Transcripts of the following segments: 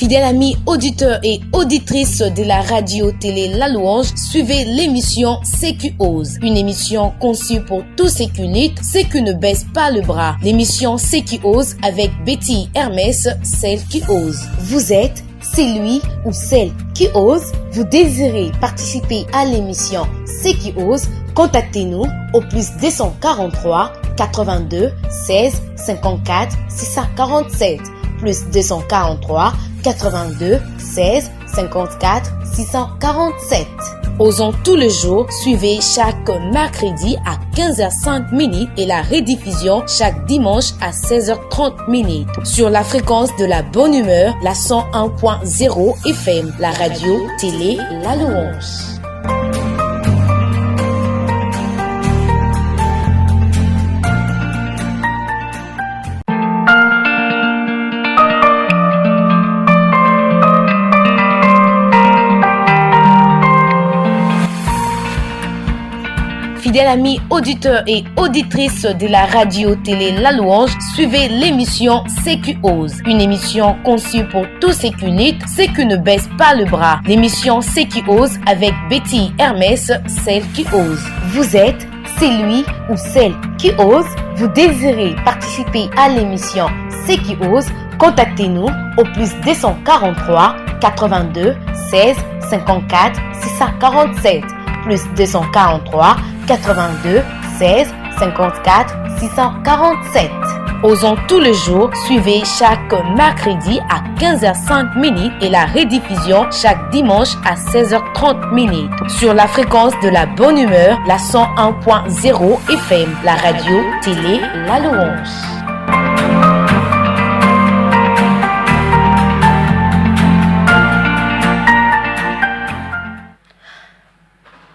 Fidèles amis auditeurs et auditrices de la radio-télé La Louange, suivez l'émission C'est qui ose. Une émission conçue pour tous ceux qui luttent, ceux qui ne baissent pas le bras. L'émission C'est qui ose avec Betty Hermès, celle qui ose. Vous êtes celui ou celle qui ose. Vous désirez participer à l'émission C'est qui ose. Contactez-nous au plus 243 82 16 54 647 plus 243 82 16 54 647. Osons tous les jours, suivez chaque mercredi à 15h05 et la rediffusion chaque dimanche à 16h30 sur la fréquence de la bonne humeur, la 101.0 FM, la radio télé La Louange. Fidèles amis auditeurs et auditrices de la radio-télé La Louange, suivez l'émission C'est qui ose. Une émission conçue pour tous ceux qui luttent, ceux qui ne baissent pas le bras. L'émission C'est qui ose avec Betty Hermès, celle qui ose. Vous êtes celui ou celle qui ose. Vous désirez participer à l'émission C'est qui ose. Contactez-nous au plus 243 82 16 54 647 plus 243 82 16 54 647. Osons tous les jours, suivez chaque mercredi à 15h05 et la rediffusion chaque dimanche à 16h30 sur la fréquence de la bonne humeur, la 101.0 FM, la radio télé La Louange.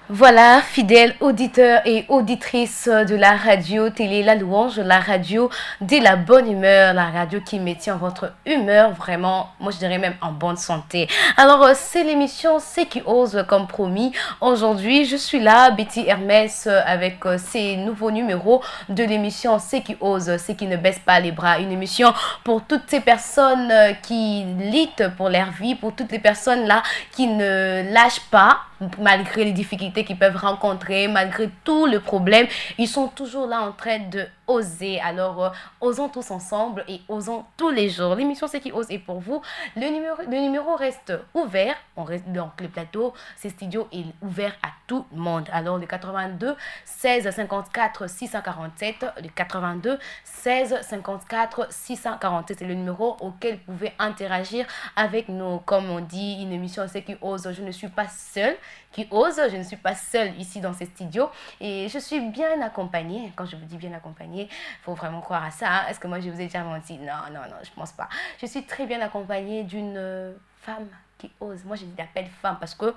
Voilà, fidèles auditeurs et auditrices de la radio télé La Louange, la radio de la bonne humeur, la radio qui maintient votre humeur vraiment, moi je dirais même en bonne santé. Alors, c'est l'émission C'est qui ose comme promis. Aujourd'hui, je suis là, Betty Hermès, avec ces nouveaux numéros de l'émission C'est qui ose, c'est qui ne baisse pas les bras. Une émission pour toutes ces personnes qui luttent pour leur vie, pour toutes les personnes là qui ne lâchent pas, malgré les difficultés qu'ils peuvent rencontrer, malgré tous les problèmes, ils sont toujours là en train de oser. Alors, osons tous ensemble et osons tous les jours. L'émission C'est qui ose est pour vous. Le numéro reste ouvert. On reste donc le plateau, ces studios est ouvert à tout le monde. Alors, le 82 16 54 647, le 82 16 54 647, c'est le numéro auquel vous pouvez interagir avec nous. Comme on dit, une émission C'est qui ose. Je ne suis pas seule qui ose. Je ne suis pas seule ici dans ces studios et je suis bien accompagnée. Quand je vous dis bien accompagnée, il faut vraiment croire à ça. Est-ce que moi je vous ai déjà menti? Non, je pense pas. Je suis très bien accompagnée d'une femme qui ose. Moi je l'appelle femme parce que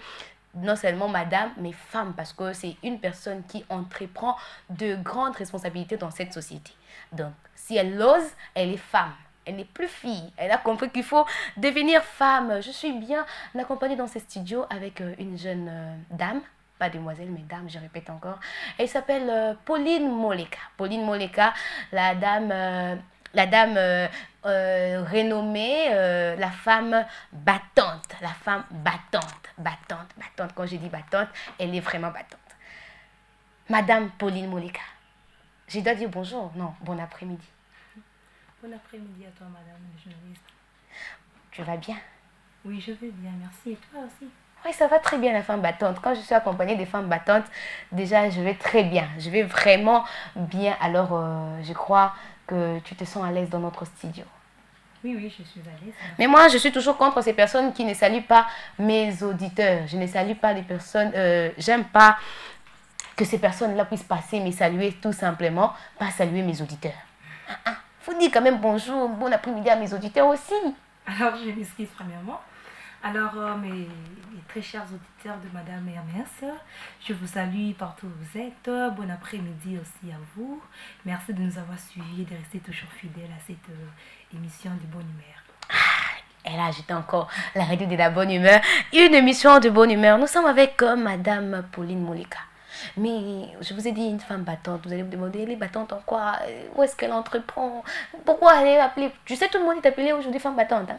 non seulement madame, mais femme, parce que c'est une personne qui entreprend de grandes responsabilités dans cette société. Donc, si elle ose, elle est femme. Elle n'est plus fille. Elle a compris qu'il faut devenir femme. Je suis bien accompagnée dans ces studios avec une jeune dame. Pas demoiselle, mais dame, je répète encore. Elle s'appelle Pauline Moleka. Pauline Moleka, la dame renommée, la femme battante. La femme battante. Quand je dis battante, elle est vraiment battante. Madame Pauline Moleka. Je dois dire bonjour. Non, bon après-midi. Bon après-midi à toi, madame la journaliste. Tu vas bien? Oui, je vais bien, merci. Et toi aussi? Oui, ça va très bien, la femme battante. Quand je suis accompagnée des femmes battantes, déjà, je vais très bien. Je vais vraiment bien. Alors, je crois que tu te sens à l'aise dans notre studio. Oui, je suis à l'aise. Mais moi, je suis toujours contre ces personnes qui ne saluent pas mes auditeurs. Je ne salue pas les personnes... j'aime pas que ces personnes-là puissent passer, me saluer tout simplement, pas saluer mes auditeurs. Faut dire quand même bonjour, bon après-midi à mes auditeurs aussi. Alors, je m'excuse premièrement. Alors, mes très chers auditeurs de Madame Hermès, je vous salue partout où vous êtes. Bon après-midi aussi à vous. Merci de nous avoir suivis et de rester toujours fidèles à cette émission de bonne humeur. Elle a ajouté encore la radio de la bonne humeur. Une émission de bonne humeur. Nous sommes avec Madame Pauline Moleka. Mais je vous ai dit une femme battante. Vous allez me demander, elle est battante en quoi? Où est-ce qu'elle entreprend? Pourquoi elle est appelée? Tu sais, tout le monde est appelé aujourd'hui femme battante. Hein?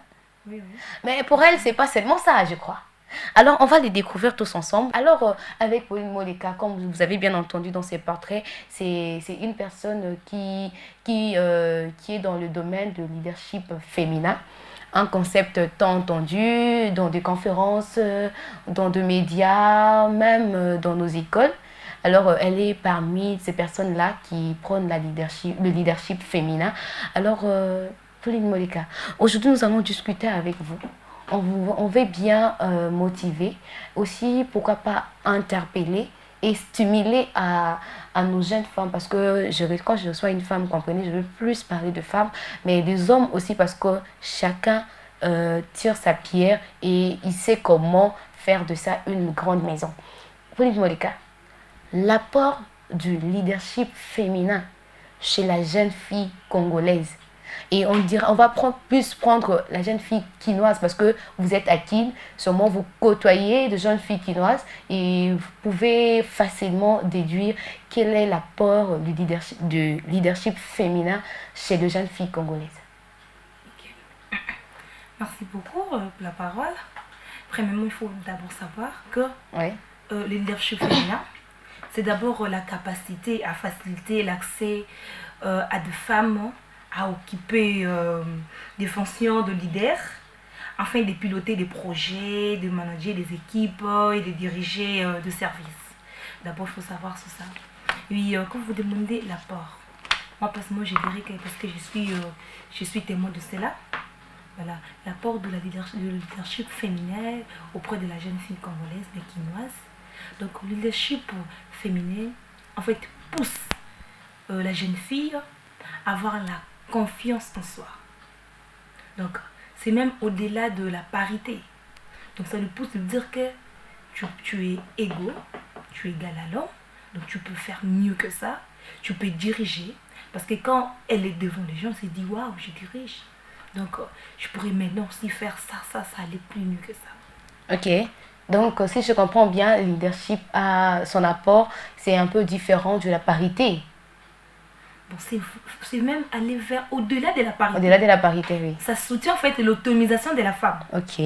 Oui, oui. Mais pour elle, c'est pas seulement ça, je crois. Alors, on va les découvrir tous ensemble. Alors, avec Pauline Moleka, comme vous avez bien entendu dans ses portraits, c'est une personne qui est dans le domaine de leadership féminin. Un concept tant entendu dans des conférences, dans des médias, même dans nos écoles. Alors, elle est parmi ces personnes-là qui prônent le leadership féminin. Alors, Pauline Moleka, aujourd'hui, nous allons discuter avec vous. On veut bien motiver, aussi pourquoi pas interpeller et stimuler à nos jeunes femmes, parce que quand je reçois une femme, comprenez, je veux plus parler de femmes, mais des hommes aussi, parce que chacun tire sa pierre et il sait comment faire de ça une grande maison. Pauline Moleka, l'apport du leadership féminin chez la jeune fille congolaise. Et on va plus prendre la jeune fille quinoise parce que vous êtes à Kin, sûrement vous côtoyez de jeunes filles quinoises et vous pouvez facilement déduire quel est l'apport du leadership féminin chez les jeunes filles congolaises. Ok. Merci beaucoup pour la parole. Premièrement, il faut d'abord savoir que Ouais. le leadership féminin, c'est d'abord la capacité à faciliter l'accès à des femmes à occuper des fonctions de leader afin de piloter des projets, de manager des équipes et de diriger des services. D'abord, il faut savoir sur ça. Oui, quand vous demandez l'apport, moi personnellement, je dirais que parce que je suis témoin de cela, voilà, l'apport de leadership féminin auprès de la jeune fille congolaise, mais quinoise. Donc, le leadership féminin, en fait, pousse la jeune fille à avoir la confiance en soi. Donc, c'est même au-delà de la parité. Donc, ça nous pousse à dire que tu es égaux, tu es égal à l'homme, donc tu peux faire mieux que ça, tu peux diriger. Parce que quand elle est devant les gens, on se dit waouh, je dirige. Donc, je pourrais maintenant aussi faire ça allait plus mieux que ça. Ok. Donc, si je comprends bien, le leadership a son apport, c'est un peu différent de la parité. Bon, c'est même aller vers au-delà de la parité. Au-delà de la parité, oui. Ça soutient en fait l'autonomisation de la femme. Ok.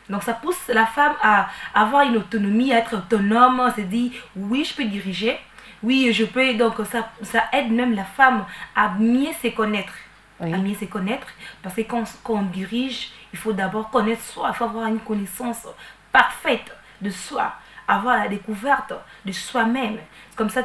Donc ça pousse la femme à avoir une autonomie, à être autonome, à se dire oui, je peux diriger, oui, je peux. Donc ça aide même la femme à mieux se connaître. Oui. À mieux se connaître. Parce que quand on dirige, il faut d'abord connaître soi, il faut avoir une connaissance parfaite de soi, avoir la découverte de soi-même. Comme ça,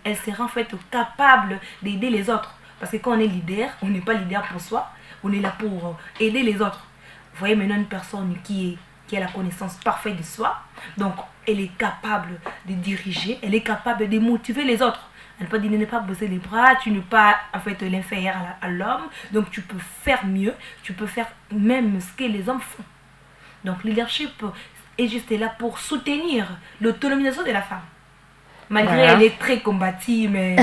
elle sera en fait capable d'aider les autres. Parce que quand on est leader, on n'est pas leader pour soi, on est là pour aider les autres. Vous voyez maintenant une personne qui a la connaissance parfaite de soi, donc elle est capable de diriger, elle est capable de motiver les autres. Elle peut dire ne pas bosser les bras, tu n'es pas en fait l'inférieur à l'homme, donc tu peux faire mieux, tu peux faire même ce que les hommes font. Donc leadership est juste là pour soutenir l'autonomisation de la femme. Malgré elle est très combative, mais...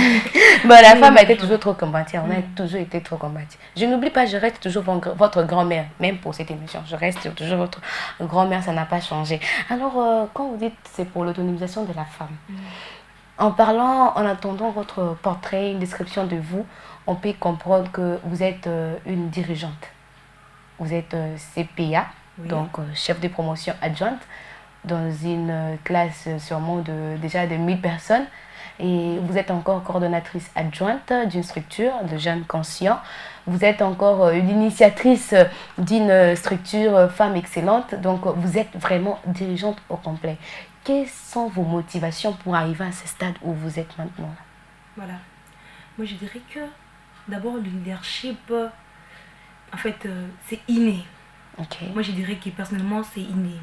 Bon, la femme a été toujours trop combative, on a toujours été trop combative. Je n'oublie pas, je reste toujours votre grand-mère, même pour cette émission. Je reste toujours votre grand-mère, ça n'a pas changé. Alors, quand vous dites c'est pour l'autonomisation de la femme, en parlant, en attendant votre portrait, une description de vous, on peut comprendre que vous êtes une dirigeante. Vous êtes CPA, donc chef de promotion adjointe, dans une classe sûrement déjà de 1000 personnes. Et vous êtes encore coordonnatrice adjointe d'une structure de jeunes conscients. Vous êtes encore une initiatrice d'une structure Femmes Excellentes. Donc, vous êtes vraiment dirigeante au complet. Quelles sont vos motivations pour arriver à ce stade où vous êtes maintenant? Voilà. Moi, je dirais que d'abord, le leadership, en fait, c'est inné. Okay. Moi, je dirais que personnellement, c'est inné.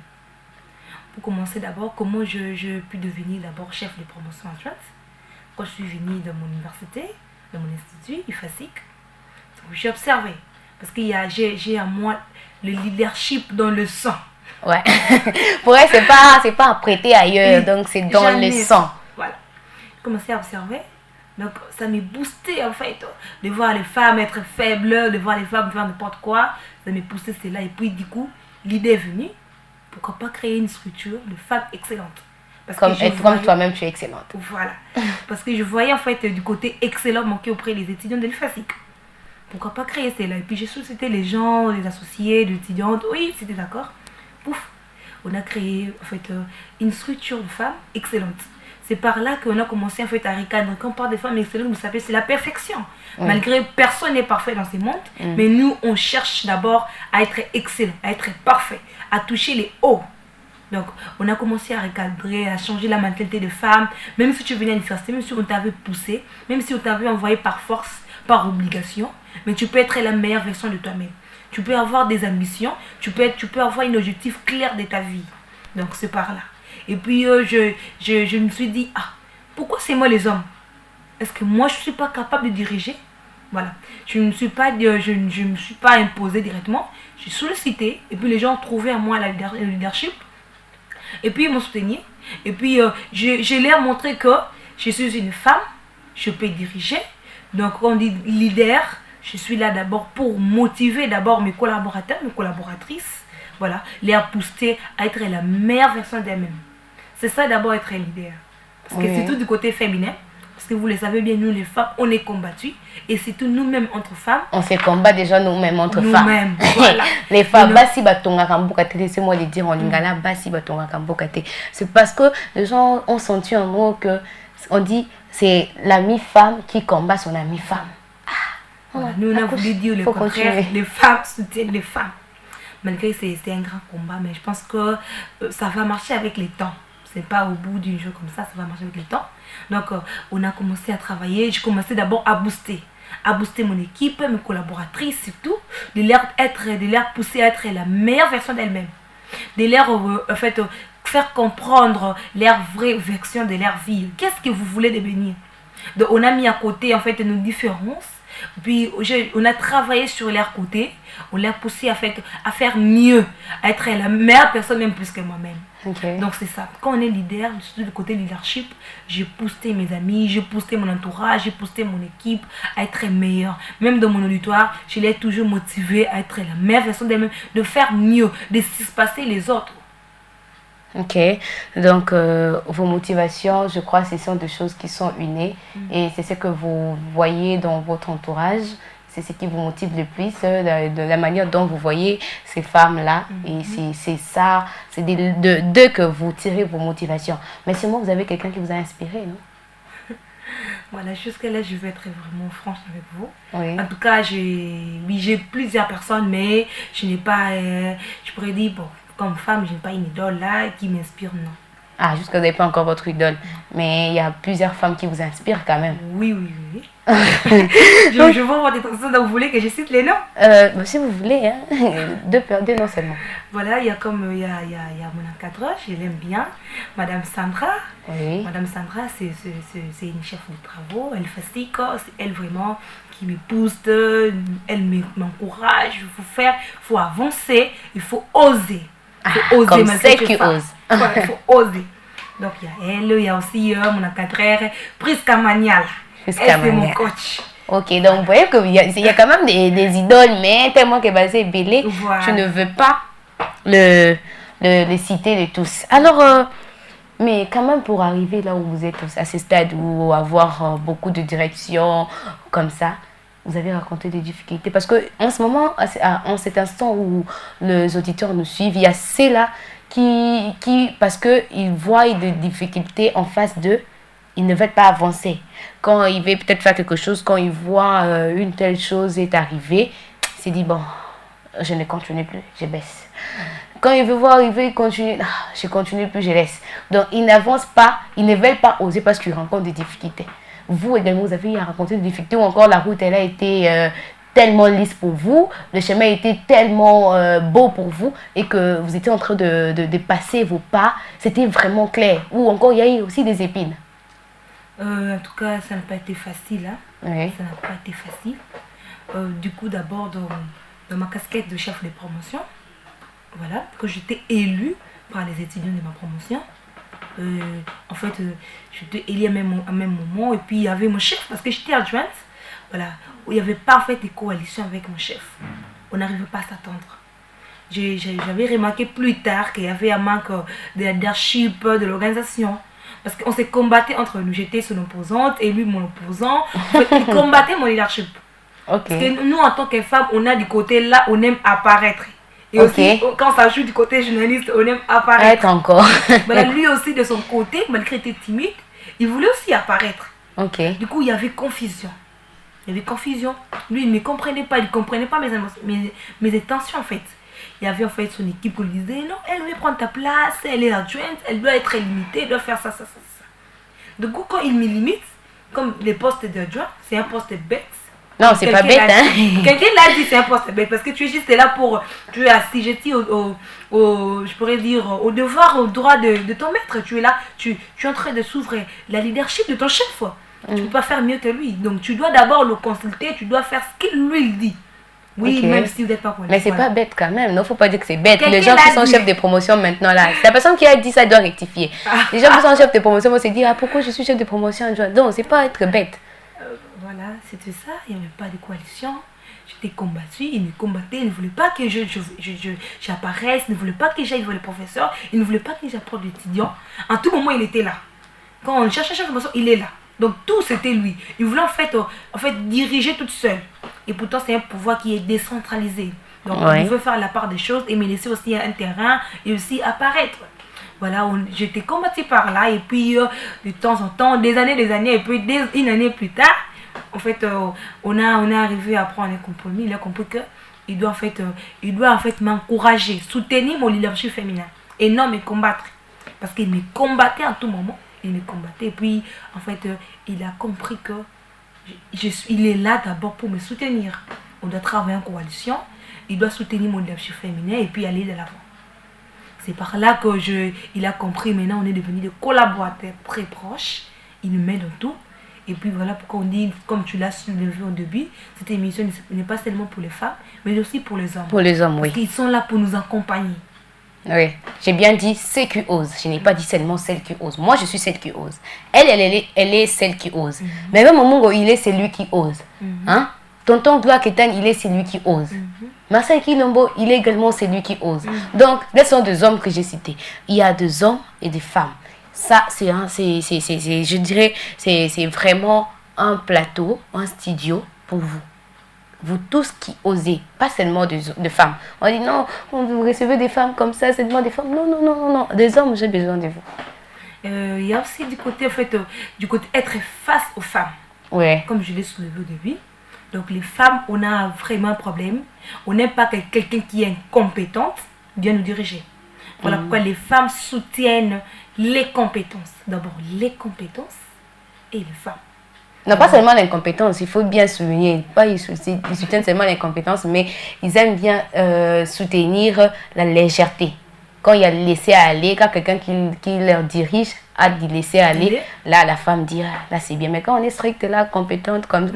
Pour commencer d'abord, comment je pu devenir d'abord chef de promotion adjointe. Quand je suis venue dans mon université, dans mon institut, IFASIC, j'ai observé. Parce que j'ai à moi le leadership dans le sang. Ouais. Pour elle, c'est pas à prêter ailleurs, donc c'est dans le sang. Voilà. J'ai commencé à observer. Donc, ça m'a boosté en fait. De voir les femmes être faibles, de voir les femmes faire n'importe quoi. Ça m'a poussé cela. Et puis, du coup, l'idée est venue. Pourquoi pas créer une structure de femmes excellentes? Comme toi-même, tu es excellente. Voilà. Parce que je voyais en fait du côté excellent manquer auprès des étudiants de l'IFASIC. Pourquoi pas créer celle-là? Et puis j'ai sollicité les gens, les associés, les étudiantes. Oui, c'était d'accord. Pouf, on a créé en fait une structure de femmes excellente. C'est par là qu'on a commencé en fait à recadrer. Quand on parle de femmes excellentes, vous savez, c'est la perfection. Malgré personne n'est parfait dans ce monde, mais nous, on cherche d'abord à être excellent, à être parfait, à toucher les hauts. Donc, on a commencé à recadrer, à changer la mentalité des femmes. Même si tu venais à l'université, même si on t'avait poussé, même si on t'avait envoyé par force, par obligation, mais tu peux être la meilleure version de toi-même. Tu peux avoir des ambitions, tu peux avoir un objectif clair de ta vie. Donc, c'est par là. Et puis, je me suis dit, pourquoi c'est moi les hommes? Est-ce que moi, je ne suis pas capable de diriger? Voilà. Je ne me suis pas imposée directement. J'ai sollicité. Et puis, les gens ont trouvé en moi le leadership. Et puis, ils m'ont soutenu. Et puis, je leur ai montré que je suis une femme. Je peux diriger. Donc, quand on dit leader, je suis là d'abord pour motiver d'abord mes collaborateurs, mes collaboratrices. Voilà. Les pousser à être la meilleure version d'elles-mêmes. C'est ça d'abord être un leader. Parce que c'est tout du côté féminin. Parce que vous le savez bien, nous les femmes, on est combattus. Et c'est tout nous-mêmes entre femmes. On se combat déjà nous-mêmes entre femmes. Nous-mêmes, voilà. Les femmes, basi batonga kambokate, laissez-moi le dire en lingala, basi batonga kambokate. C'est parce que les gens ont senti un mot que on dit c'est l'ami femme qui combat son ami femme. Nous, on a voulu dire le contraire. Les femmes soutiennent les femmes. Malgré que c'est un grand combat, mais je pense que ça va marcher avec les temps. C'est pas au bout d'une jour comme ça va marcher avec le temps. Donc, on a commencé à travailler. J'ai commencé d'abord à booster mon équipe, mes collaboratrices, surtout, de leur pousser à être la meilleure version d'elles-mêmes. De leur, en fait, faire comprendre leur vraie version de leur vie. Qu'est-ce que vous voulez devenir? Donc, on a mis à côté, en fait, nos différences. Puis, on a travaillé sur leur côté. On l'a poussé à faire mieux, à être la meilleure personne, même plus que moi-même. Okay. Donc c'est ça. Quand on est leader, surtout du côté leadership, j'ai poussé mes amis, j'ai poussé mon entourage, j'ai poussé mon équipe à être meilleure. Même dans mon auditoire, je l'ai toujours motivé à être la meilleure version d'elle-même, de faire mieux, de s'espacer les autres. Ok, donc vos motivations, je crois, ce sont des choses qui sont innées et c'est ce que vous voyez dans votre entourage. C'est ce qui vous motive le plus, de la manière dont vous voyez ces femmes-là. Et c'est ça, c'est d'eux que vous tirez vos motivations. Mais seulement, vous avez quelqu'un qui vous a inspiré, non? Voilà, jusque-là, je vais être vraiment franche avec vous. Oui. En tout cas, j'ai plusieurs personnes, mais je n'ai pas, je pourrais dire, bon, comme femme, je n'ai pas une idole là qui m'inspire, non. Ah, jusqu'à vous n'avez pas encore votre idole. Mais il y a plusieurs femmes qui vous inspirent quand même. Oui. je vois votre attention, donc vous voulez que je cite les noms? Si vous voulez, hein. Deux noms seulement. Voilà, il y a mon encadreur, je l'aime bien. Madame Sandra. Oui. Madame Sandra, c'est une chef de travaux. Elle fait c'est elle vraiment qui me pousse, elle m'encourage. Il faut avancer, il faut oser. Il faut oser, comme c'est qui ose. Voilà, il faut oser. Donc il y a elle, il y a aussi mon encadreur, Prisca Manial. Elle, c'est mon coach. Ok, donc vous voyez qu'il y a quand même des idoles, mais tellement que basé belé, voilà. Je ne veux pas les citer de tous. Alors, mais quand même pour arriver là où vous êtes, à ce stade où avoir beaucoup de directions comme ça, vous avez rencontré des difficultés. Parce qu'en ce moment, en cet instant où les auditeurs nous suivent, il y a ceux-là qui parce qu'ils voient des difficultés en face d'eux, ils ne veulent pas avancer. Quand ils veulent peut-être faire quelque chose, quand ils voient une telle chose est arrivée, ils se disent, bon, je ne continue plus, je baisse. Quand ils veulent continuer, je continue plus, je laisse. Donc, ils n'avancent pas, ils ne veulent pas oser parce qu'ils rencontrent des difficultés. Vous également, vous avez rencontré des difficultés ou encore la route, elle a été tellement lisse pour vous, le chemin a été tellement beau pour vous et que vous étiez en train de passer vos pas, c'était vraiment clair. Ou encore, il y a eu aussi des épines. En tout cas, ça n'a pas été facile. Hein? Oui. Ça n'a pas été facile. Du coup, d'abord, dans ma casquette de chef de promotion, voilà, que j'étais élue par les étudiants de ma promotion. En fait, j'étais élue à même moment. Et puis, il y avait mon chef, parce que j'étais adjointe. Voilà, où il n'y avait pas en fait de coalition avec mon chef. On n'arrivait pas à s'attendre. J'avais remarqué plus tard qu'il y avait un manque de leadership, de l'organisation. Parce qu'on s'est combattu entre nous. J'étais son opposante et lui mon opposant. En fait, il combattait mon leadership. Ok. Parce que nous, en tant que femmes, on a du côté là, on aime apparaître. Et Ok. aussi, quand ça joue du côté journaliste, on aime apparaître. Être encore. Voilà, lui aussi, de son côté, malgré qu'il était timide, il voulait aussi apparaître. Ok. Du coup, il y avait confusion. Il y avait confusion. Lui, il ne comprenait pas. Il ne comprenait pas mes intentions, en fait. Il y avait en fait son équipe qui lui disait, non, elle veut prendre ta place, elle est adjointe, elle doit être limitée, elle doit faire ça. Du coup, quand il me limite, comme les postes d'adjoint, c'est un poste bête. Non, c'est pas bête, hein. Quelqu'un l'a dit, c'est un poste bête, parce que tu es juste là pour, tu es assujetti je pourrais dire, au devoir, au droit de ton maître. Tu es là, tu es en train de s'ouvrir la leadership de ton chef. Tu ne peux pas faire mieux que lui. Donc, tu dois d'abord le consulter, tu dois faire ce qu'il lui dit. Oui, Ok. même si vous n'êtes pas connu. Mais c'est pas bête quand même, non, faut pas dire que c'est bête. Quelqu'un Les gens qui l'a sont dit. chefs de promotion maintenant là, la personne qui a dit ça doit rectifier. Les gens qui sont chefs de promotion vont se dire, ah, pourquoi je suis chef de promotion? Non, c'est pas être bête. Voilà, c'était ça. Il n'y avait pas de coalition. J'étais combattu, il me combattait, il ne voulait pas que j'apparaisse, il ne voulait pas que j'aille voir le professeur, il ne voulait pas que j'apprenne l'étudiant. En tout moment, il était là. Quand on cherchait chaque promotion, il est là. Donc tout c'était lui. Il voulait en fait diriger toute seule. Et pourtant c'est un pouvoir qui est décentralisé. Donc Ouais. il veut faire la part des choses et me laisser aussi un terrain et aussi apparaître. Voilà, j'étais combattue par là et puis de temps en temps, des années et puis une année plus tard, en fait on est arrivé à prendre un compromis. Il a compris que il doit en fait m'encourager, soutenir mon leadership féminin et non me combattre. Parce qu'il me combattait à tout moment. Il me combattait et puis en fait il a compris que il est là d'abord pour me soutenir. On doit travailler en coalition, il doit soutenir mon leadership féminin et puis aller de l'avant. C'est par là que il a compris. Maintenant on est devenus des collaborateurs très proches. Il nous met dans tout. Et puis voilà pourquoi on dit, comme tu l'as soulevé au début, cette émission n'est pas seulement pour les femmes, mais aussi pour les hommes. Pour les hommes, oui. Parce qu'ils sont là pour nous accompagner. Oui, j'ai bien dit ceux qui osent. Je n'ai pas dit seulement celle qui ose. Moi, je suis celle qui ose. Elle est celle qui ose. Mais même au moment où il est celui qui ose. Hein? Tonton Gloire Ketan, il est celui qui ose. Marcel Kilombo, il est également celui qui ose. Donc, ce sont deux hommes que j'ai cités. Il y a deux hommes et des femmes. Ça, je dirais, c'est vraiment un plateau, un studio pour vous. Vous tous qui osez, pas seulement de femmes. On dit non, vous recevez des femmes comme ça, seulement des femmes. Non, non, non, non, non. Des hommes, j'ai besoin de vous. Il y a aussi du côté, du côté être face aux femmes. Ouais. Comme je l'ai soulevé au début. Donc les femmes, on a vraiment un problème. On n'aime pas que quelqu'un qui est incompétente vienne nous diriger. Voilà pourquoi les femmes soutiennent les compétences. D'abord les compétences et les femmes. Non, pas seulement l'incompétence, il faut bien souligner. Pas ils soutiennent seulement l'incompétence, mais ils aiment bien soutenir la légèreté. Quand il y a laisser aller, quand quelqu'un qui leur dirige a dit laisser aller, là la femme dit ah, là c'est bien. Mais quand on est strict là, compétente, comme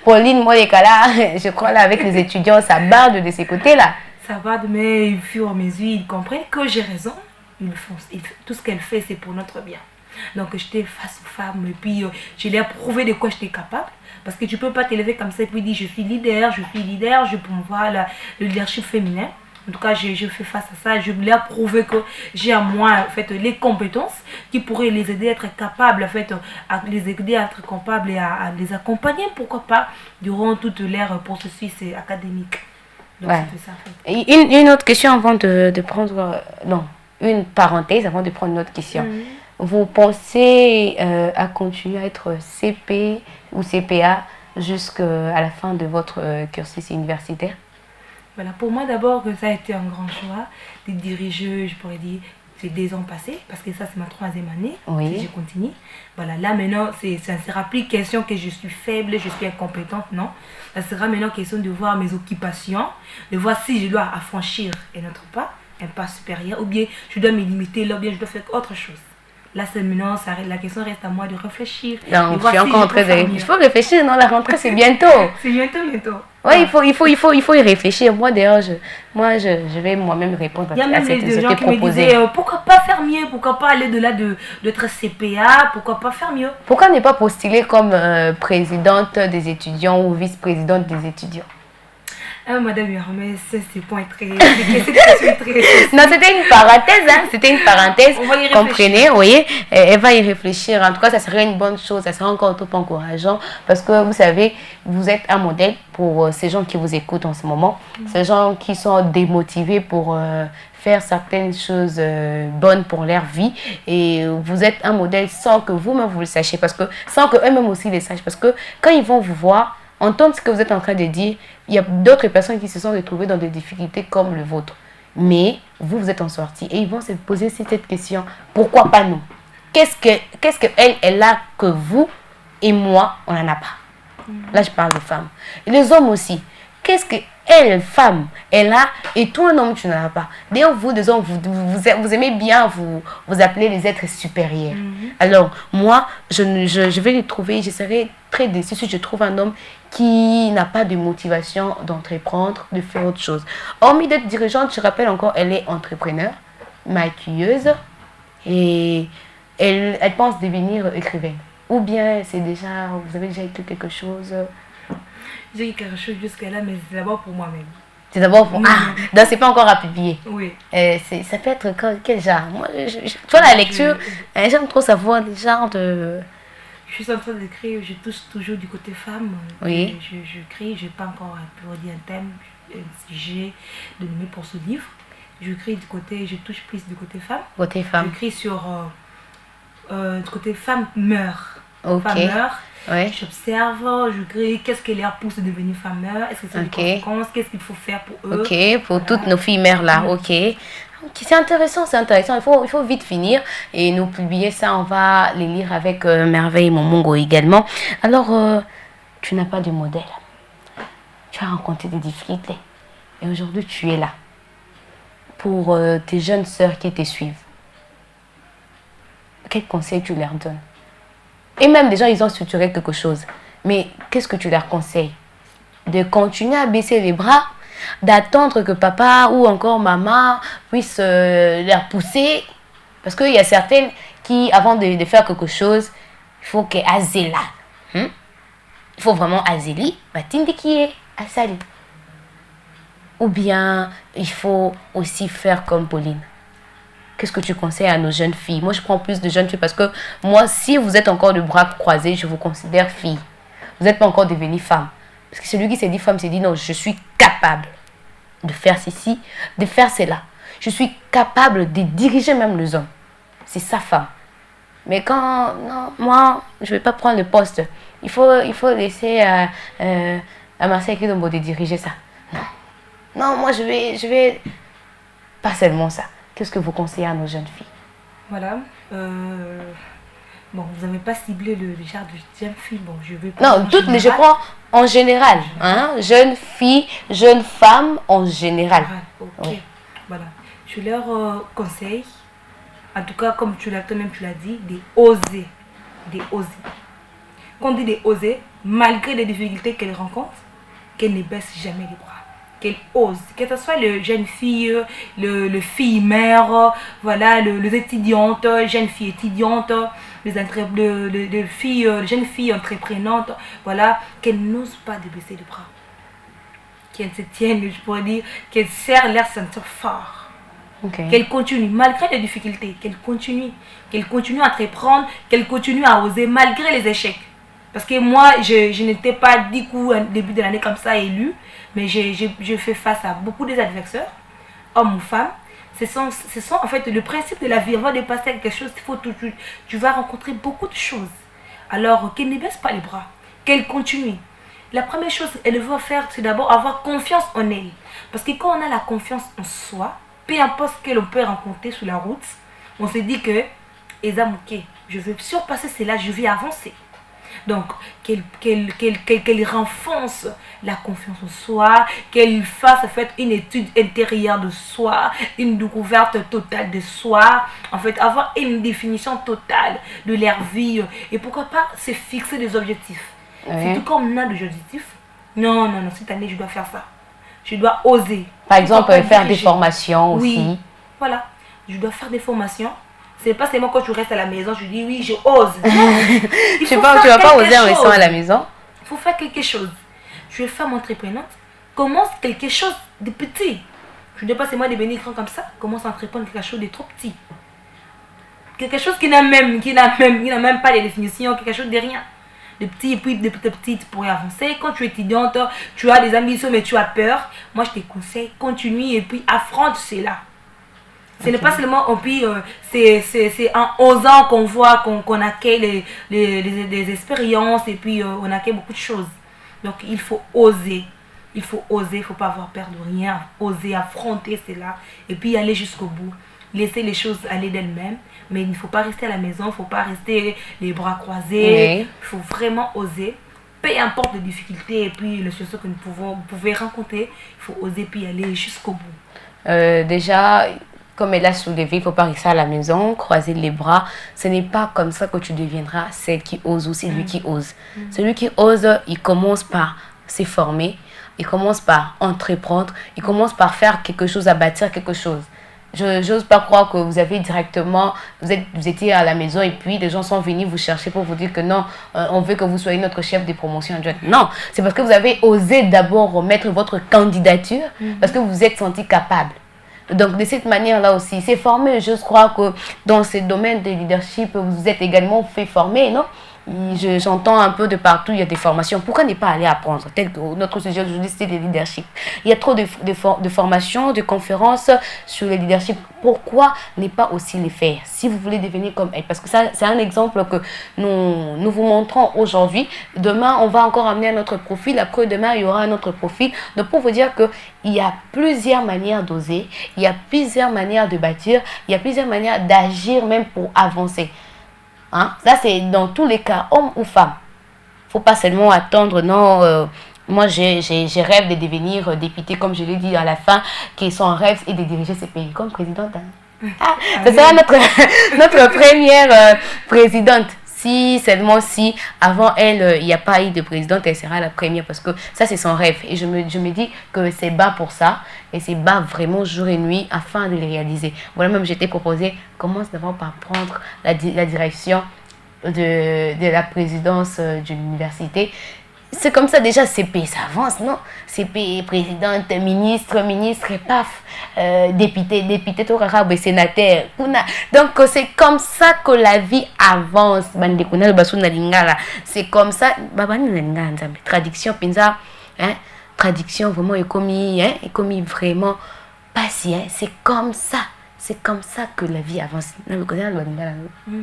Pauline Molekala, je crois là avec les étudiants, ça barde de ces côtés-là. Ça barde, mais au fur et à mesure, ils comprennent que j'ai raison. Tout ce qu'elle fait, c'est pour notre bien. Donc j'étais face aux femmes et puis je leur ai prouvé de quoi j'étais capable. Parce que tu ne peux pas t'élever comme ça et puis dire je suis leader, je promouvoir le leadership féminin. En tout cas, je fais face à ça. Je leur ai prouvé que j'ai à moi en fait, les compétences qui pourraient les aider à être capables, en fait, à les aider à être capables et à les accompagner, pourquoi pas, durant toute leur processus académique. Donc Ouais. c'était ça en fait. Et une autre question avant de prendre... non, une parenthèse avant de prendre une autre question. Vous pensez à continuer à être CP ou CPA jusqu'à la fin de votre cursus universitaire? Voilà, pour moi d'abord que ça a été un grand choix de diriger, je pourrais dire, c'est 2 ans passés, parce que ça c'est ma 3e année, Oui. si je continue. Voilà, là maintenant, ça ne sera plus question que je suis faible, je suis incompétente, non. Ça sera maintenant question de voir mes occupations, de voir si je dois affranchir un autre pas, un pas supérieur, ou bien je dois me limiter là, ou bien je dois faire autre chose. Là, c'est maintenant, la question reste à moi de réfléchir. Donc, de voir je suis si encore en je peux train faire de... mieux. Il faut réfléchir, non, la rentrée c'est bientôt. C'est bientôt. Oui, il faut y réfléchir. Moi, d'ailleurs, je vais moi-même répondre Il y a à même cette des gens qui me disaient pourquoi pas faire mieux, pourquoi pas aller de là d'être CPA, pourquoi pas faire mieux. Pourquoi ne pas postuler comme présidente des étudiants ou vice-présidente des étudiants? Ah, Madame Hermès, c'est pas très... Cette question est très... Non, c'était une parenthèse, hein. C'était une parenthèse. On va y réfléchir. Comprenez, vous voyez, elle va y réfléchir. En tout cas, ça serait une bonne chose, ça serait encore trop encourageant parce que vous savez, vous êtes un modèle pour ces gens qui vous écoutent en ce moment, ces gens qui sont démotivés pour faire certaines choses bonnes pour leur vie, et vous êtes un modèle sans que vous-même vous le sachiez, parce que sans que eux-mêmes aussi le sachent, parce que quand ils vont vous voir, entendre ce que vous êtes en train de dire, il y a d'autres personnes qui se sont retrouvées dans des difficultés comme le vôtre. Mais vous, vous êtes en sortie et ils vont se poser aussi cette question. Pourquoi pas nous? Qu'est-ce que elle a que vous et moi, on n'en a pas? Là, je parle de femmes. Et les hommes aussi. Qu'est-ce que elle, femme, elle a et toi, un homme, tu n'en as pas? D'ailleurs, vous, des hommes, vous aimez bien vous appeler les êtres supérieurs. Alors, moi, je vais les trouver, je serai très déçue si je trouve un homme qui n'a pas de motivation d'entreprendre, de faire autre chose. Hormis d'être dirigeante, je rappelle encore, elle est entrepreneur, maquilleuse, et elle pense devenir écrivaine. Ou bien c'est déjà, vous avez déjà écrit quelque chose? J'ai écrit quelque chose jusqu'à là, mais c'est d'abord pour moi-même. C'est d'abord pour... Ah, donc c'est pas encore à publier. Oui. Ça peut être quel genre? Moi, tu vois, la lecture, j'aime trop savoir les genres de... Je suis en train d'écrire, je touche toujours du côté femme. Oui. J'écris, je n'ai pas encore abordé un thème, un sujet de nommer pour ce livre. J'écris du côté, je touche plus du côté femme. Côté femme. J'écris sur du côté femme meurt. Ok. Femme meurt. Ouais. J'observe, j'écris qu'est-ce qui les pousse à devenir femme meurt. Est-ce que c'est des conséquences? Qu'est-ce qu'il faut faire pour eux? Ok, pour toutes nos filles mères là. Ok. C'est intéressant, c'est intéressant. Il faut vite finir et nous publier ça. On va les lire avec Merveille Momongo également. Alors, tu n'as pas de modèle. Tu as rencontré des difficultés. Et aujourd'hui, tu es là pour tes jeunes sœurs qui te suivent. Quel conseil tu leur donnes? Et même déjà, ils ont structuré quelque chose. Mais qu'est-ce que tu leur conseilles? De continuer à baisser les bras, d'attendre que papa ou encore maman puisse leur pousser, parce qu'il y a certaines qui, avant de faire quelque chose, il faut qu'elles azéla. Il faut vraiment azéli, batindi qui est asali. Ou bien il faut aussi faire comme Pauline. Qu'est-ce que tu conseilles à nos jeunes filles? Moi, je prends plus de jeunes filles parce que moi, si vous êtes encore de bras croisés, je vous considère fille. Vous n'êtes pas encore devenue femme. Parce que celui qui s'est dit femme s'est dit non, je suis capable de faire ceci, de faire cela. Je suis capable de diriger même les hommes. C'est sa femme. Mais quand, non, moi, je ne vais pas prendre le poste. Il faut laisser à Marseille Kidombo de diriger ça. Non. Non, moi, je vais... Pas seulement ça. Qu'est-ce que vous conseillez à nos jeunes filles? Voilà. Bon, vous n'avez pas ciblé le genre de jeune fille. Bon, je vais non, toutes les, je prends en général. Hein? Jeunes filles, jeunes femmes en général. Ok. Oui. Voilà. Je leur conseille, en tout cas, comme toi-même tu l'as dit, d'oser. D'oser. Quand on dit d'oser, malgré les difficultés qu'elles rencontrent, qu'elles ne baissent jamais les bras. Qu'elle ose, que ce soit le jeune fille, le fille mère, voilà, les étudiantes, jeunes filles étudiantes, les filles, les jeunes filles entreprenantes, voilà, qu'elles n'osent pas de baisser les bras, qu'elles se tiennent, je pourrais dire, qu'elles serrent leur ceinture fort, qu'elles continuent malgré les difficultés, qu'elles continuent à entreprendre, qu'elles continuent à oser malgré les échecs. Parce que moi, je n'étais pas du coup au début de l'année comme ça élue, mais je fais face à beaucoup des adversaires, hommes ou femmes. Ce sont en fait le principe de la vie. Avant de passer à quelque chose, tu vas rencontrer beaucoup de choses. Alors, qu'elle ne baisse pas les bras, qu'elle continue. La première chose qu'elle va faire, c'est d'abord avoir confiance en elle. Parce que quand on a la confiance en soi, peu importe ce que l'on peut rencontrer sur la route, on se dit que, je vais surpasser cela, je vais avancer. Donc, qu'elle renforce la confiance en soi, qu'elle fasse en fait une étude intérieure de soi, une découverte totale de soi, en fait avoir une définition totale de leur vie et pourquoi pas se fixer des objectifs. Surtout quand on a des objectifs, non, cette année je dois faire ça, je dois oser. Par exemple, faire des formations aussi. Oui, voilà, je dois faire des formations. C'est pas seulement quand tu restes à la maison, je dis oui, je ose. Tu vas pas oser en restant à la maison. Il faut faire quelque chose. Je suis femme entreprenante. commence quelque chose de petit. Je ne dis pas c'est moi devenir grand comme ça. Commence à entreprendre quelque chose de trop petit. Quelque chose qui n'a même pas de définition, quelque chose de rien. De petit, et puis de petit, tu pourrais avancer. Quand tu es étudiante, tu as des ambitions, mais tu as peur. Moi, je te conseille, continue et puis affronte cela. Ce n'est pas seulement c'est en osant qu'on voit qu'on accueille les expériences et puis on accueille beaucoup de choses. Donc il faut oser. Il faut oser, il ne faut pas avoir peur de rien. Oser affronter cela et puis aller jusqu'au bout. Laisser les choses aller d'elles-mêmes. Mais il ne faut pas rester à la maison, il ne faut pas rester les bras croisés. Il faut vraiment oser. Peu importe les difficultés et puis les choses que vous pouvez rencontrer, il faut oser puis aller jusqu'au bout. Déjà, comme elle a soulevé, il ne faut pas rester à la maison, croiser les bras. Ce n'est pas comme ça que tu deviendras celle qui ose ou celui qui ose. Celui qui ose, il commence par se former, il commence par entreprendre, il commence par faire quelque chose, à bâtir quelque chose. Je n'ose pas croire que vous avez directement, vous étiez à la maison et puis des gens sont venus vous chercher pour vous dire que non, on veut que vous soyez notre chef de promotion adjointe. Non, c'est parce que vous avez osé d'abord remettre votre candidature parce que vous vous êtes senti capable. Donc de cette manière-là aussi, c'est formé. Je crois que dans ce domaine de leadership, vous êtes également fait former, non? J'entends un peu de partout, il y a des formations. Pourquoi ne pas aller apprendre? Tel que notre sujet aujourd'hui, c'est le leadership. Il y a trop de formations, de conférences sur le leadership. Pourquoi ne pas aussi les faire si vous voulez devenir comme elle? Parce que ça, c'est un exemple que nous vous montrons aujourd'hui. Demain, on va encore amener un autre profil. Après, demain, il y aura un autre profil. Donc, pour vous dire qu'il y a plusieurs manières d'oser, il y a plusieurs manières de bâtir, il y a plusieurs manières d'agir même pour avancer. Hein? Ça, c'est dans tous les cas, homme ou femme. Il ne faut pas seulement attendre, non, moi j'ai rêve de devenir député, comme je l'ai dit à la fin, que son rêve est de diriger ce pays comme présidente. Hein? Ah, ce sera notre première présidente. Si seulement si avant elle, il n'y a pas eu de présidente, elle sera la première parce que ça c'est son rêve. Et je me dis que c'est bas pour ça et c'est bas vraiment jour et nuit afin de le réaliser. Voilà, même j'étais proposé, commence d'abord par prendre la direction de la présidence de l'université. C'est comme ça déjà, CP, ça avance, non? CP, présidente, ministre, et paf, député, sénateur. Donc c'est comme ça que la vie avance. C'est comme ça, traduction, traduction vraiment est vraiment passé, c'est comme ça. C'est comme ça que la vie avance.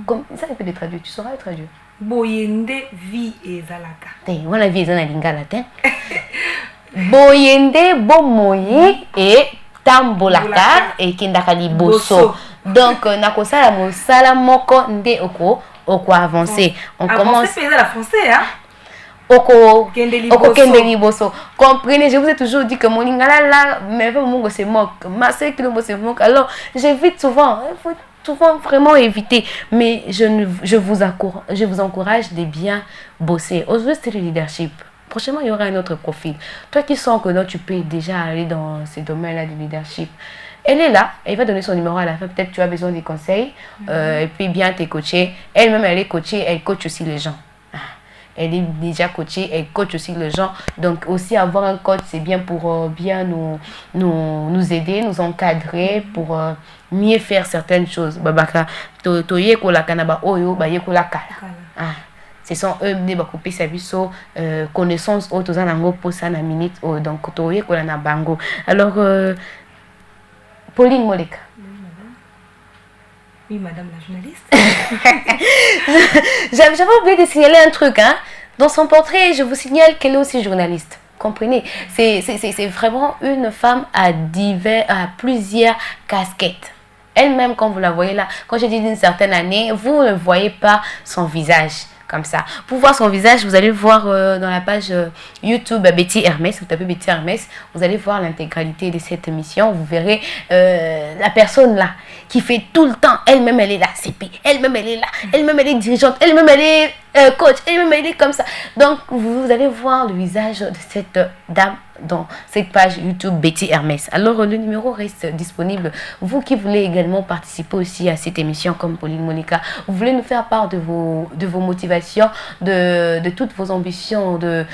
Comme ça, il peut le traduire, tu sauras le traduire. Boyende vie ezalaka. Voilà vie ezana lingala te. Boyende bomoyi et tambolaka et kindaka liboso. Donc nakosala mosala moko nde oko avancer. On commence c'est la français hein. Oko kende liboso. Comprenez, je vous ai toujours dit que mon lingala là mais vraiment se moque. Ma sœur qui se moque. Alors, j'évite souvent, souvent vraiment éviter, mais je vous encourage de bien bosser. Aujourd'hui, c'est le leadership. Prochainement, il y aura un autre profil. Toi qui sens que non, tu peux déjà aller dans ces domaines-là du leadership. Elle est là, elle va donner son numéro à la fin. Peut-être tu as besoin des conseils, et puis bien t'es coachée. Elle-même, elle est coachée, elle coach aussi les gens. Elle est déjà coachée, elle coach aussi les gens. Donc aussi avoir un coach, c'est bien pour bien nous aider, nous encadrer, pour mieux faire certaines choses. Ce sont eux qui vont couper sa vie sur connaissance autres pour ça na minute donc alors Pauline Moleka. Oui, madame la journaliste. J'avais oublié de signaler un truc. Hein. Dans son portrait, je vous signale qu'elle est aussi journaliste. Comprenez? C'est vraiment une femme à plusieurs casquettes. Elle-même, quand vous la voyez là, quand j'ai dit d'une certaine année, vous ne voyez pas son visage. Comme ça. Pour voir son visage, vous allez voir dans la page YouTube Betty Hermès. Vous tapez Betty Hermès, vous allez voir l'intégralité de cette émission. Vous verrez la personne là qui fait tout le temps. Elle-même, elle est là. CP. Elle-même, elle est là. Elle-même, elle est dirigeante. Elle-même, elle est coach, et il est comme ça. Donc, vous allez voir le visage de cette dame dans cette page YouTube Betty Hermès. Alors, le numéro reste disponible. Vous qui voulez également participer aussi à cette émission comme Pauline Monica, vous voulez nous faire part de vos motivations, de toutes vos ambitions, de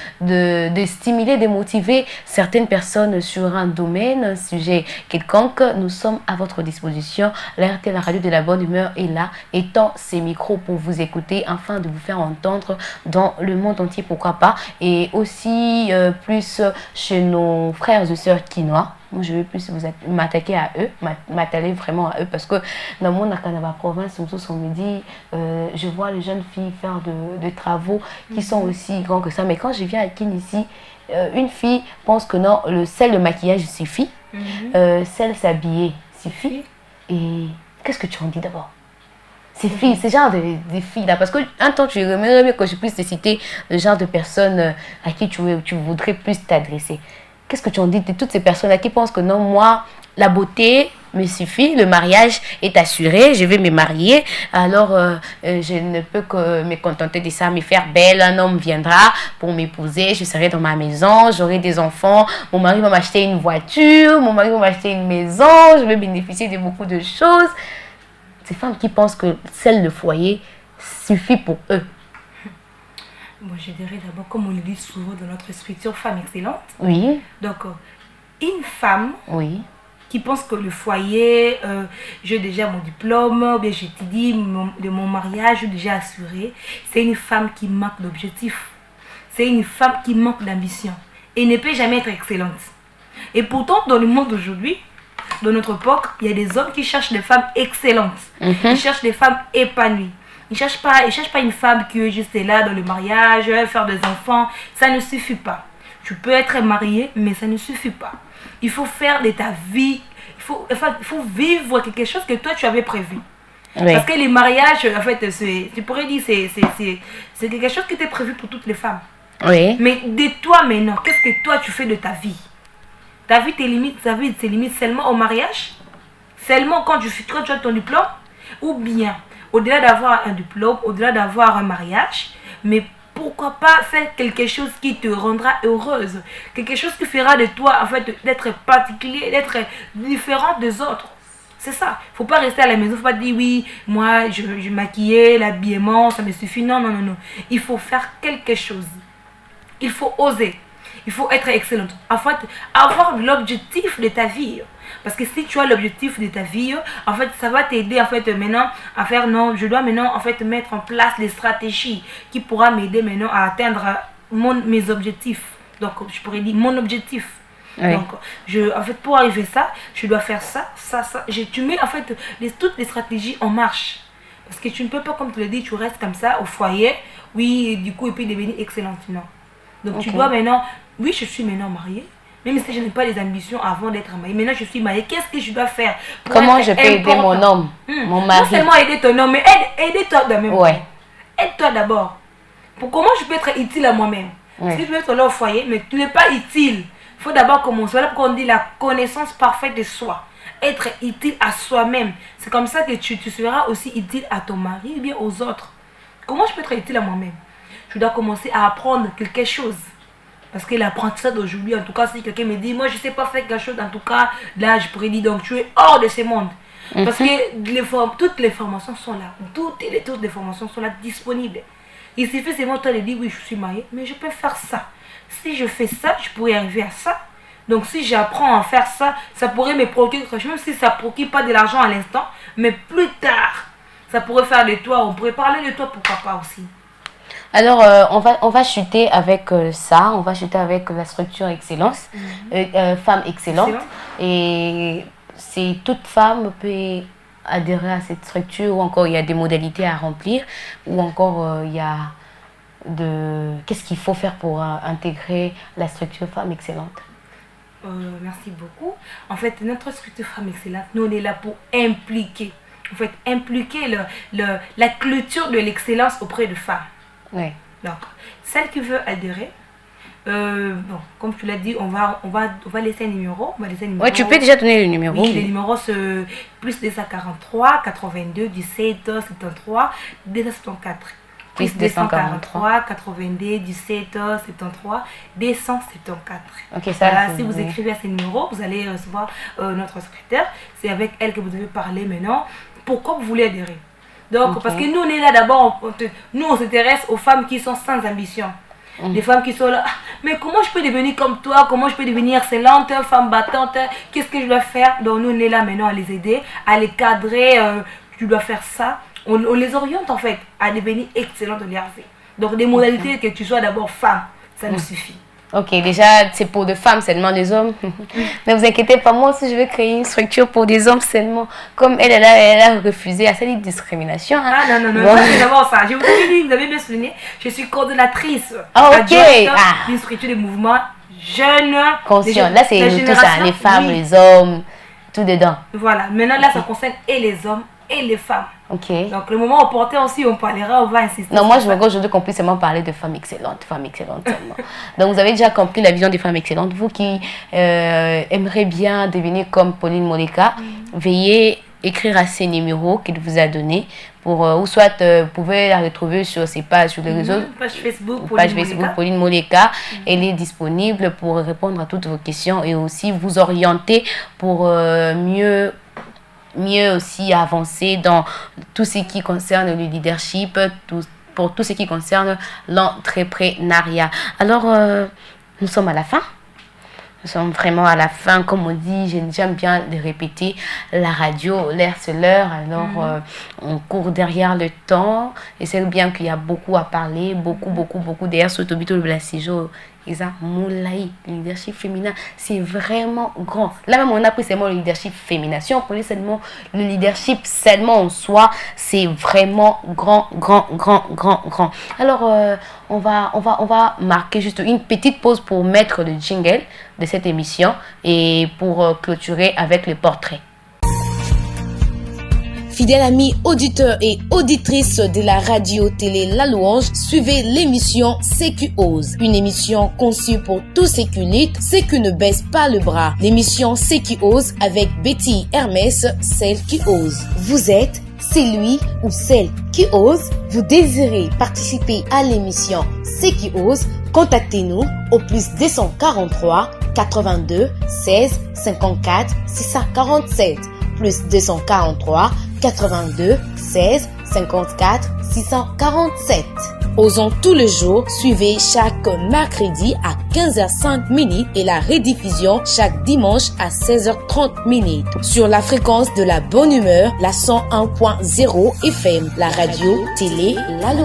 stimuler, de motiver certaines personnes sur un domaine, un sujet quelconque, nous sommes à votre disposition. La radio de la bonne humeur est là, étend ses micros pour vous écouter afin de vous faire entendre dans le monde entier, pourquoi pas, et aussi plus chez nos frères et sœurs quinois. Moi, je vais plus m'attaquer à eux, m'atteler vraiment à eux, parce que dans mon Akanaba province, on me dit, je vois les jeunes filles faire de travaux qui sont aussi grands que ça. Mais quand je viens à Kin ici, une fille pense que non, le maquillage suffit, celle s'habiller suffit. Et qu'est-ce que tu en dis d'abord? Ces filles, ces genres de filles là, parce qu'un temps tu aimerais bien que je puisse te citer le genre de personnes à qui tu voudrais plus t'adresser. Qu'est-ce que tu en dis de toutes ces personnes-là qui pensent que non, moi, la beauté me suffit, le mariage est assuré, je vais me marier, alors je ne peux que me contenter de ça, me faire belle, un homme viendra pour m'épouser, je serai dans ma maison, j'aurai des enfants, mon mari va m'acheter une voiture, mon mari va m'acheter une maison, je vais bénéficier de beaucoup de choses. Ces femmes qui pensent que celle de foyer suffit pour eux. Bon, je dirais d'abord, comme on le dit souvent dans notre scripture, femme excellente. Oui. Donc, une femme qui pense que le foyer, j'ai déjà mon diplôme, bien j'étudie de mon mariage, j'ai déjà assuré, c'est une femme qui manque d'objectif. C'est une femme qui manque d'ambition et ne peut jamais être excellente. Et pourtant, dans le monde d'aujourd'hui, dans notre époque, il y a des hommes qui cherchent des femmes excellentes. Ils cherchent des femmes épanouies. Ils ne cherchent pas une femme qui est juste là dans le mariage, faire des enfants. Ça ne suffit pas. Tu peux être marié, mais ça ne suffit pas. Il faut faire de ta vie, il faut vivre quelque chose que toi tu avais prévu. Oui. Parce que les mariages, en fait, tu pourrais dire c'est quelque chose qui était prévu pour toutes les femmes. Oui. Mais de toi maintenant, qu'est-ce que toi tu fais de ta vie? Ta vie se limite seulement au mariage? Seulement quand tu as ton diplôme? Ou bien, au-delà d'avoir un diplôme, au-delà d'avoir un mariage, mais pourquoi pas faire quelque chose qui te rendra heureuse? Quelque chose qui fera de toi, en fait, d'être particulier, d'être différent des autres. C'est ça. Il ne faut pas rester à la maison, il ne faut pas dire oui, moi, je maquillais, l'habillement, ça me suffit. Non, non, non, non. Il faut faire quelque chose. Il faut oser. Il faut être excellente. En fait, avoir l'objectif de ta vie. Parce que si tu as l'objectif de ta vie, en fait, ça va t'aider en fait maintenant à faire non, je dois maintenant en fait mettre en place des stratégies qui pourra m'aider maintenant à atteindre mes objectifs. Donc, je pourrais dire mon objectif. Oui. Donc, en fait, pour arriver à ça, je dois faire ça, ça, ça. Tu mets en fait toutes les stratégies en marche. Parce que tu ne peux pas, comme tu l'as dit, tu restes comme ça au foyer, oui, et du coup, et puis devenir excellente. Non. Donc, tu dois maintenant, oui, je suis maintenant mariée. Même si je n'ai pas les ambitions avant d'être mariée. Maintenant, je suis mariée. Qu'est-ce que je dois faire? Comment je peux aider mon homme, mon mari? Non seulement aider ton homme, mais aide-toi de même. Ouais. Aide-toi d'abord. Comment je peux être utile à moi-même? Parce que je peux être là au foyer, mais tu n'es pas utile. Il faut d'abord commencer. Voilà pourquoi on dit la connaissance parfaite de soi. Être utile à soi-même. C'est comme ça que tu seras aussi utile à ton mari ou bien aux autres. Comment je peux être utile à moi-même? Je dois commencer à apprendre quelque chose. Parce que l'apprentissage d'aujourd'hui, en tout cas, si quelqu'un me dit, moi je ne sais pas faire quelque chose, en tout cas, là je pourrais dire, donc tu es hors de ce monde. Parce que toutes les formations sont là. Toutes les formations sont là disponibles. Il suffit seulement toi de dire, oui, je suis mariée, mais je peux faire ça. Si je fais ça, je pourrais arriver à ça. Donc si j'apprends à faire ça, ça pourrait me procurer quelque chose, même si ça ne procure pas de l'argent à l'instant, mais plus tard, ça pourrait faire de toi, on pourrait parler de toi, pourquoi pas aussi. Alors, on va chuter avec ça, on va chuter avec la structure excellence, femme excellente. Et c'est toute femme peut adhérer à cette structure, ou encore il y a des modalités à remplir, ou encore il y a qu'est-ce qu'il faut faire pour intégrer la structure femme excellente? Merci beaucoup. En fait, notre structure femme excellente, nous on est là pour impliquer, en fait, impliquer la culture de l'excellence auprès de femmes. Oui. Donc, celle qui veut adhérer, bon, comme tu l'as dit, on va laisser un numéro. Oui, tu peux déjà donner le numéro. Oui, les numéros c'est plus 243 82 17 73 274. plus 243 82 17 73 274. Ok, ça. Voilà, si vous écrivez à ce numéro, vous allez recevoir notre secrétaire. C'est avec elle que vous devez parler maintenant. Pourquoi vous voulez adhérer? Donc, parce que nous, on est là d'abord, nous, on s'intéresse aux femmes qui sont sans ambition. Des femmes qui sont là, mais comment je peux devenir comme toi? Comment je peux devenir excellente, femme battante? Qu'est-ce que je dois faire? Donc, nous, on est là maintenant à les aider, à les cadrer. Tu dois faire ça. On les oriente en fait à devenir excellentes de leur vie. Donc, des modalités que tu sois d'abord femme, ça nous suffit. Ok, déjà, c'est pour des femmes seulement, des hommes. Ne vous inquiétez pas, moi aussi, je vais créer une structure pour des hommes seulement. Comme elle a refusé à cette discrimination. Hein. Ah non, bon. C'est d'abord ça. Je vous ai dit, vous avez bien souligné, je suis coordonnatrice d'une structure de mouvement jeunes. Conscient. Là, c'est tout ça, les femmes, les hommes, tout dedans. Voilà, maintenant là, ça concerne et les hommes et les femmes. Ok. Donc le moment opportun aussi, on parlera, on va insister. Non, moi je veux aujourd'hui qu'on puisse seulement parler de femmes excellentes seulement. Donc vous avez déjà compris la vision des femmes excellentes. Vous qui aimeriez bien devenir comme Pauline Moleka, veuillez écrire à ces numéros qu'il vous a donnés pour ou soit vous pouvez la retrouver sur ses pages sur les réseaux. Page Facebook Pauline Moleka. Elle est disponible pour répondre à toutes vos questions et aussi vous orienter pour mieux aussi avancer dans tout ce qui concerne le leadership, pour tout ce qui concerne l'entrepreneuriat. Alors, nous sommes à la fin. Nous sommes vraiment à la fin. Comme on dit, j'aime bien de répéter, la radio, l'air c'est l'heure. Alors, on court derrière le temps. Et c'est bien qu'il y a beaucoup à parler, beaucoup. D'ailleurs, sur Tobito le Blasijo, le leadership féminin, c'est vraiment grand. Là même, on a pris seulement le leadership féminin. Si on prenait seulement le leadership seulement en soi, c'est vraiment grand. Alors, on va marquer juste une petite pause pour mettre le jingle de cette émission et pour clôturer avec le portrait. Fidèles amis auditeurs et auditrices de la radio-télé La Louange, suivez l'émission CQ Ose. Une émission conçue pour tous ceux qui luttent, ceux qui ne baissent pas le bras. L'émission CQ Ose avec Betty Hermès, celle qui ose. Vous êtes celui ou celle qui ose? Vous désirez participer à l'émission CQ Ose? Contactez-nous au plus 243 82 16 54 647 plus 243 82 16 54 647. Osons tous les jours, suivez chaque mercredi à 15h05 et la rediffusion chaque dimanche à 16h30 sur la fréquence de la bonne humeur, la 101.0 FM, la radio télé La Louange.